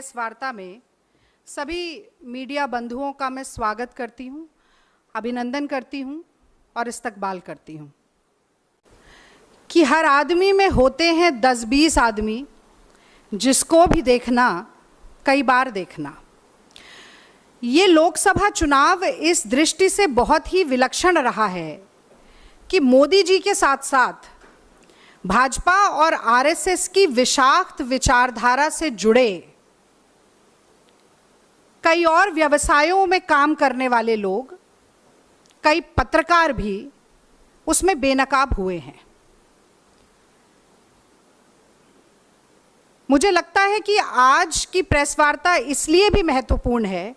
Press वार्ता में सभी मीडिया बंधुओं का मैं स्वागत करती हूं, अभिनंदन करती हूं और इस्तकबाल करती हूं कि हर आदमी में होते हैं 10-20 आदमी जिसको भी देखना कई बार देखना। ये लोकसभा चुनाव इस दृष्टि से बहुत ही विलक्षण रहा है कि मोदी जी के साथ साथ भाजपा और आरएसएस की विषाक्त विचारधारा से जुड़े कई और व्यवसायों में काम करने वाले लोग, कई पत्रकार भी उसमें बेनकाब हुए हैं। मुझे लगता है कि आज की प्रेस वार्ता इसलिए भी महत्वपूर्ण है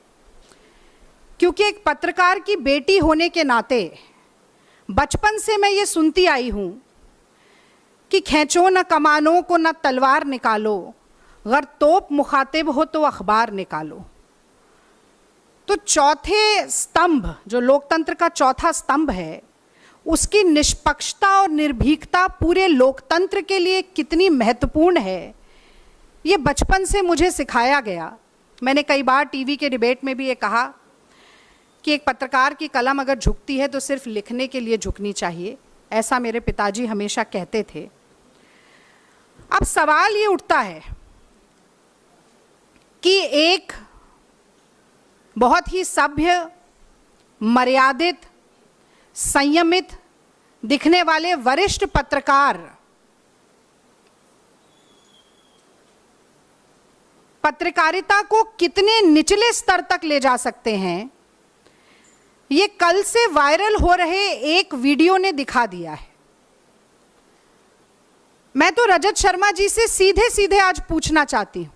क्योंकि एक पत्रकार की बेटी होने के नाते बचपन से मैं ये सुनती आई हूं कि खींचो न कमानों को न तलवार निकालो, अगर तोप मुखातिब हो तो अखबार निकालो। तो चौथे स्तंभ, जो लोकतंत्र का चौथा स्तंभ है, उसकी निष्पक्षता और निर्भीकता पूरे लोकतंत्र के लिए कितनी महत्वपूर्ण है, ये बचपन से मुझे सिखाया गया। मैंने कई बार टीवी के डिबेट में भी ये कहा कि एक पत्रकार की कलम अगर झुकती है तो सिर्फ लिखने के लिए झुकनी चाहिए, ऐसा मेरे पिताजी हमेशा कहते थे। अब सवाल ये उठता है कि एक बहुत ही सभ्य, मर्यादित, संयमित दिखने वाले वरिष्ठ पत्रकार पत्रकारिता को कितने निचले स्तर तक ले जा सकते हैं, ये कल से वायरल हो रहे एक वीडियो ने दिखा दिया है। मैं तो रजत शर्मा जी से सीधे सीधे आज पूछना चाहती हूं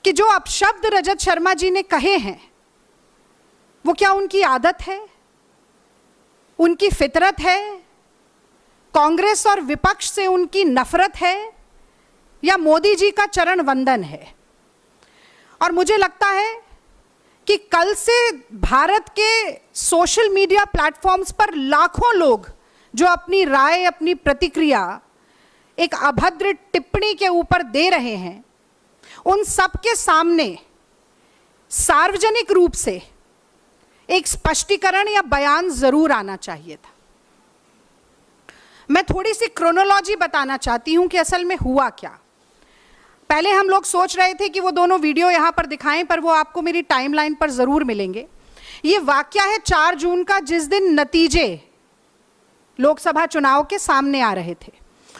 कि जो अपशब्द रजत शर्मा जी ने कहे हैं वो क्या उनकी आदत है, उनकी फितरत है, कांग्रेस और विपक्ष से उनकी नफरत है, या मोदी जी का चरण वंदन है? और मुझे लगता है कि कल से भारत के सोशल मीडिया प्लेटफॉर्म्स पर लाखों लोग जो अपनी राय, अपनी प्रतिक्रिया एक अभद्र टिप्पणी के ऊपर दे रहे हैं, उन सब के सामने सार्वजनिक रूप से एक स्पष्टीकरण या बयान जरूर आना चाहिए था। मैं थोड़ी सी क्रोनोलॉजी बताना चाहती हूं कि असल में हुआ क्या। पहले हम लोग सोच रहे थे कि वो दोनों वीडियो यहां पर दिखाएं, पर वो आपको मेरी टाइमलाइन पर जरूर मिलेंगे। ये वाकया है 4 जून का, जिस दिन नतीजे लोकसभा चुनाव के सामने आ रहे थे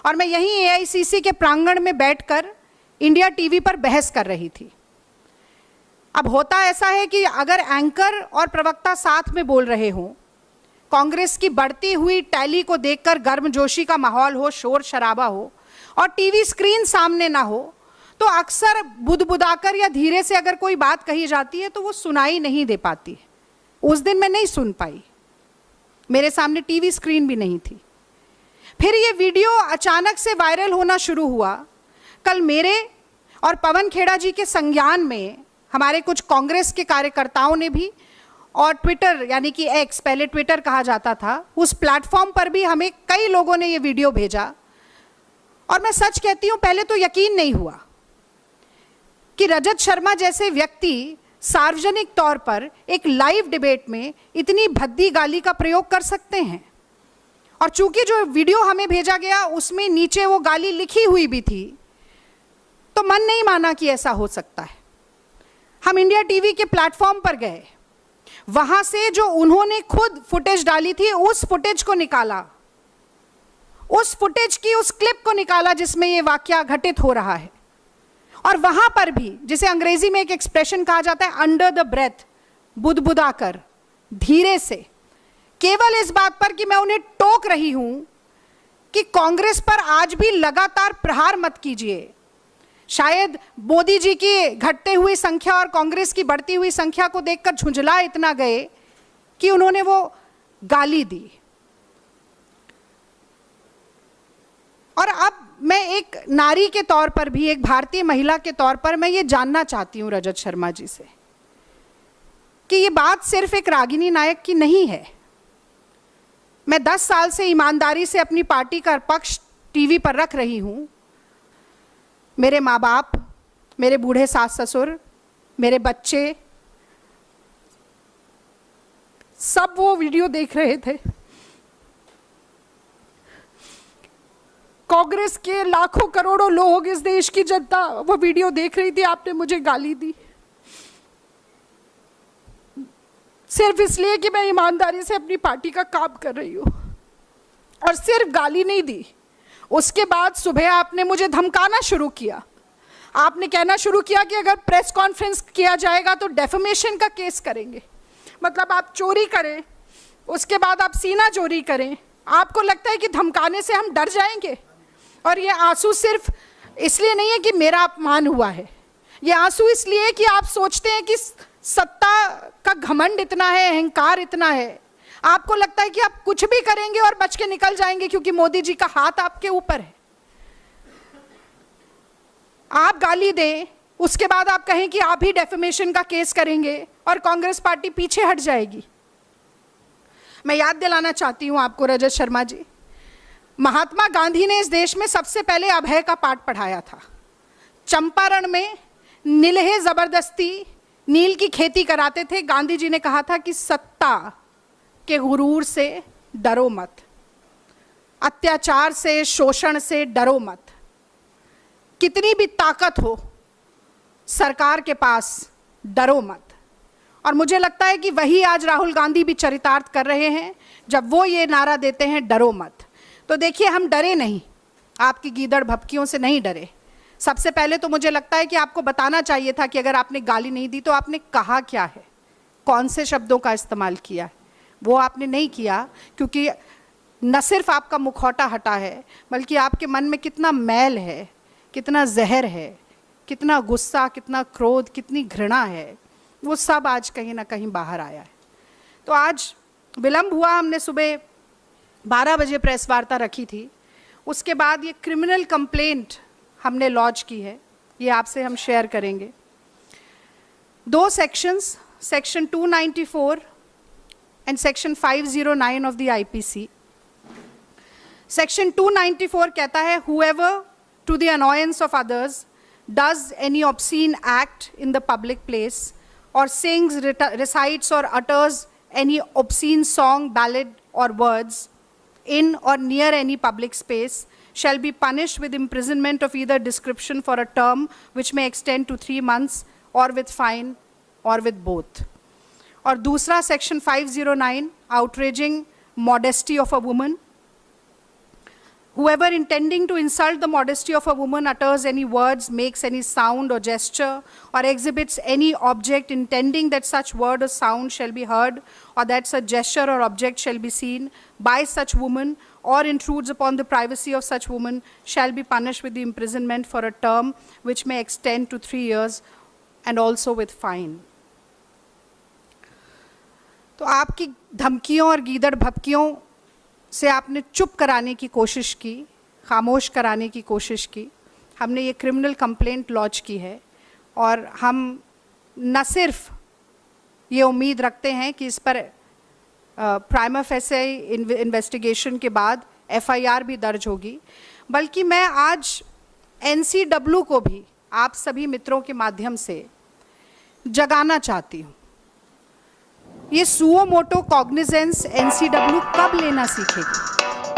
और मैं यहीं एआईसीसी के प्रांगण में बैठकर इंडिया टीवी पर बहस कर रही थी। अब होता ऐसा है कि अगर एंकर और प्रवक्ता साथ में बोल रहे हों, कांग्रेस की बढ़ती हुई टैली को देखकर गर्मजोशी का माहौल हो, शोर शराबा हो और टीवी स्क्रीन सामने ना हो, तो अक्सर बुदबुदाकर या धीरे से अगर कोई बात कही जाती है तो वो सुनाई नहीं दे पाती। उस दिन मैं नहीं सुन पाई, मेरे सामने टीवी स्क्रीन भी नहीं थी। फिर ये वीडियो अचानक से वायरल होना शुरू हुआ। कल मेरे और पवन खेड़ा जी के संज्ञान में हमारे कुछ कांग्रेस के कार्यकर्ताओं ने भी, और ट्विटर यानी कि एक्स, पहले ट्विटर कहा जाता था, उस प्लेटफॉर्म पर भी हमें कई लोगों ने ये वीडियो भेजा। और मैं सच कहती हूं, पहले तो यकीन नहीं हुआ कि रजत शर्मा जैसे व्यक्ति सार्वजनिक तौर पर एक लाइव डिबेट में इतनी भद्दी गाली का प्रयोग कर सकते हैं। और चूंकि जो वीडियो हमें भेजा गया उसमें नीचे वो गाली लिखी हुई भी थी, तो मन नहीं माना कि ऐसा हो सकता है। हम इंडिया टीवी के प्लेटफॉर्म पर गए, वहां से जो उन्होंने खुद फुटेज डाली थी उस फुटेज को निकाला, उस फुटेज की उस क्लिप को निकाला जिसमें ये वाकया घटित हो रहा है। और वहां पर भी, जिसे अंग्रेजी में एक एक्सप्रेशन कहा जाता है, अंडर द ब्रेथ, बुदबुदाकर, धीरे से, केवल इस बात पर कि मैं उन्हें टोक रही हूं कि कांग्रेस पर आज भी लगातार प्रहार मत कीजिए। शायद मोदी जी की घटते हुई संख्या और कांग्रेस की बढ़ती हुई संख्या को देखकर झुंझला इतना गए कि उन्होंने वो गाली दी। और अब मैं एक नारी के तौर पर भी, एक भारतीय महिला के तौर पर, मैं ये जानना चाहती हूं रजत शर्मा जी से कि ये बात सिर्फ एक रागिनी नायक की नहीं है। मैं 10 साल से ईमानदारी से अपनी पार्टी का पक्ष टीवी पर रख रही हूं। मेरे माँ बाप, मेरे बूढ़े सास ससुर, मेरे बच्चे, सब वो वीडियो देख रहे थे। कांग्रेस के लाखों करोड़ों लोग, इस देश की जनता वो वीडियो देख रही थी। आपने मुझे गाली दी सिर्फ इसलिए कि मैं ईमानदारी से अपनी पार्टी का काम कर रही हूं। और सिर्फ गाली नहीं दी, उसके बाद सुबह आपने मुझे धमकाना शुरू किया। आपने कहना शुरू किया कि अगर प्रेस कॉन्फ्रेंस किया जाएगा तो डेफेमेशन का केस करेंगे। मतलब आप चोरी करें, उसके बाद आप सीना चोरी करें। आपको लगता है कि धमकाने से हम डर जाएंगे? और ये आंसू सिर्फ इसलिए नहीं है कि मेरा अपमान हुआ है, ये आंसू इसलिए है कि आप सोचते हैं कि सत्ता का घमंड इतना है, अहंकार इतना है। आपको लगता है कि आप कुछ भी करेंगे और बच के निकल जाएंगे क्योंकि मोदी जी का हाथ आपके ऊपर है। आप गाली दें, उसके बाद आप कहें कि आप ही डेफेमेशन का केस करेंगे और कांग्रेस पार्टी पीछे हट जाएगी। मैं याद दिलाना चाहती हूं आपको रजत शर्मा जी, महात्मा गांधी ने इस देश में सबसे पहले अभय का पाठ पढ़ाया था। चंपारण में नीलहे जबरदस्ती नील की खेती कराते थे। गांधी जी ने कहा था कि सत्ता के गुरूर से डरो मत, अत्याचार से, शोषण से डरो मत। कितनी भी ताकत हो सरकार के पास, डरो मत। और मुझे लगता है कि वही आज राहुल गांधी भी चरितार्थ कर रहे हैं जब वो ये नारा देते हैं, डरो मत। तो देखिए, हम डरे नहीं, आपकी गीदड़ भपकियों से नहीं डरे। सबसे पहले तो मुझे लगता है कि आपको बताना चाहिए था कि अगर आपने गाली नहीं दी तो आपने कहा क्या है, कौन से शब्दों का इस्तेमाल किया है। वो आपने नहीं किया क्योंकि न सिर्फ आपका मुखौटा हटा है, बल्कि आपके मन में कितना मैल है, कितना जहर है, कितना गुस्सा, कितना क्रोध, कितनी घृणा है, वो सब आज कहीं ना कहीं बाहर आया है। तो आज विलंब हुआ, हमने सुबह 12 बजे प्रेस वार्ता रखी थी। उसके बाद ये क्रिमिनल कंप्लेंट हमने लॉन्च की है, ये आपसे हम शेयर करेंगे। 2 sections, section 294 and section 509 of the IPC. Section 294 कहता है, whoever to the annoyance of others does any obscene act in the public place or sings, recites or utters any obscene song, ballad or words in or near any public space shall be punished with imprisonment of either description for a term which may extend to 3 months or with fine or with both. और दूसरा section 509, outraging modesty of a woman. Whoever intending to insult the modesty of a woman utters any words, makes any sound or gesture, or exhibits any object intending that such word or sound shall be heard, or that such gesture or object shall be seen by such woman, or intrudes upon the privacy of such woman, shall be punished with the imprisonment for a term which may extend to 3 years, and also with fine. तो आपकी धमकियों और गीदड़ भपकियों से आपने चुप कराने की कोशिश की, खामोश कराने की कोशिश की। हमने ये क्रिमिनल कंप्लेंट लॉन्च की है और हम न सिर्फ ये उम्मीद रखते हैं कि इस पर प्राइमा फेसे इन्वेस्टिगेशन के बाद एफआईआर भी दर्ज होगी, बल्कि मैं आज एनसीडब्ल्यू को भी आप सभी मित्रों के माध्यम से जगाना चाहती हूँ। ये सुओ मोटो कॉग्निजेंस एनसीडब्ल्यू कब लेना सीखेगी?